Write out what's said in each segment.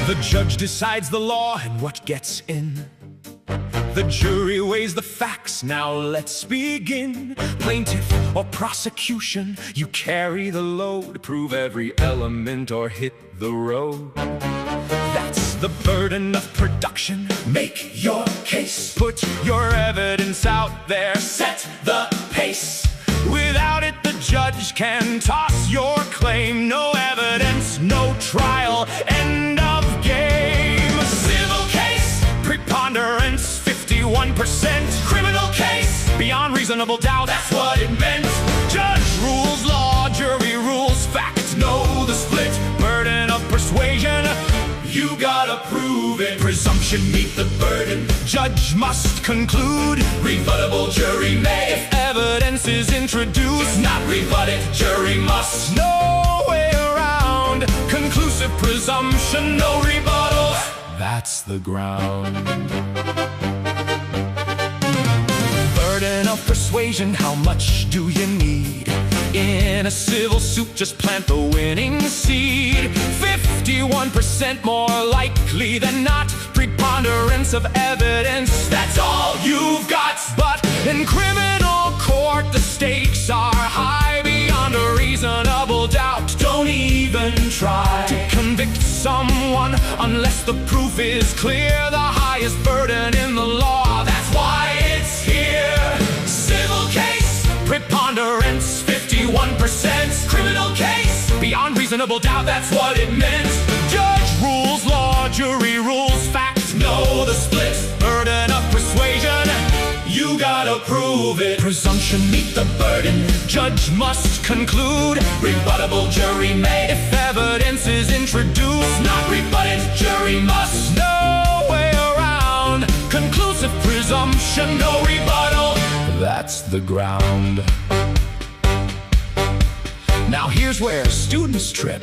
The judge decides the law and what gets in. The jury weighs the facts, now let's begin. Plaintiff or prosecution, you carry the load. Prove every element or hit the road. That's the burden of production. Make your case. Put your evidence out there. Set the pace. Without it, the judge can toss your claim. No evidence, no trial, end of game. Civil case, preponderance, 51%. Criminal case, beyond reasonable doubt, that's what it meant. Judge rules law, jury rules fact. Know the split, burden of persuasion. You gotta prove it. Presumption, meet the burden. Judge must conclude. Rebuttable, jury may. If evidence is introduced, not rebutted, jury must. No way around. Conclusive presumption, no rebuttal. That's the ground. Burden of persuasion, how much do you need? In a civil suit, just plant the winning seed. 51% more likely than not. Preponderance of evidence, that's all you've got. But in criminal court, the stakes are high. Beyond a reasonable doubt, don't even try to convict someone unless the proof is clear. The highest burden in the law, that's why it's here. Civil case, preponderance, 51%. Criminal case, beyond reasonable doubt, that's what it meant. Judge rules law, jury rules fact. Know the split, burden of persuasion. You gotta prove it. Presumption, meet the burden. Judge must conclude. Rebuttable, jury may. If evidence is introduced, not rebutted, jury must. No way around. Conclusive presumption, no rebuttal. That's the ground. Now here's where students trip,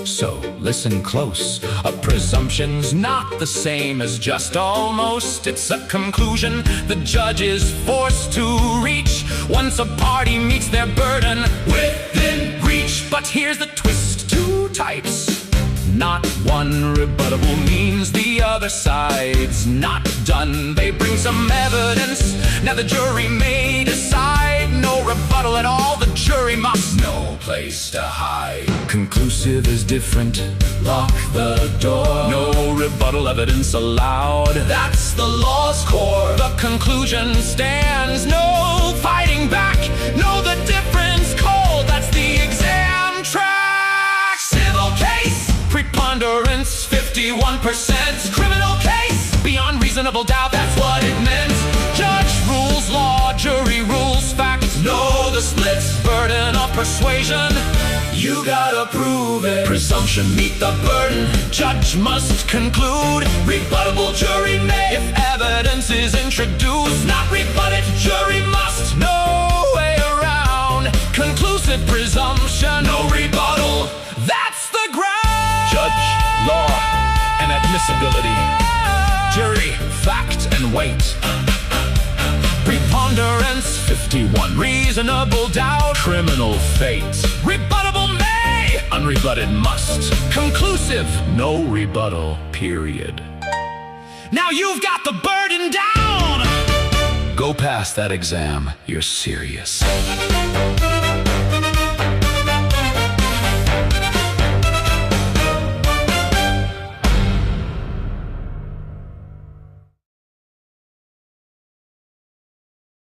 so listen close. A presumption's not the same as just almost. It's a conclusion the judge is forced to reach once a party meets their burden within reach. But here's the twist, two types. Not one rebuttable means the other side's not done. They bring some evidence, now the jury may decide. No rebuttal at all, the jury must. No place to hide. Conclusive is different, lock the door. No rebuttal evidence allowed, that's the law's core. The conclusion stands, no fighting back. Know the difference cold, that's the exam track. Civil case, preponderance, 51%. Criminal case, beyond reasonable doubt, that's what it meant. Judge rules law, jury rules fact. Know the split, burden of persuasion. You gotta prove it. Presumption, meet the burden. Judge must conclude. Rebuttable, jury may. If evidence is introduced, not rebutted, jury must. No way around. Conclusive presumption, no rebuttal. That's the ground. Judge, law, and admissibility. Jury, fact and weight. Preponderance, 51. Reasonable doubt, criminal fate. Rebuttable may, unrebutted must. Conclusive, no rebuttal, period. Now you've got the burden down. Go past that exam, you're serious.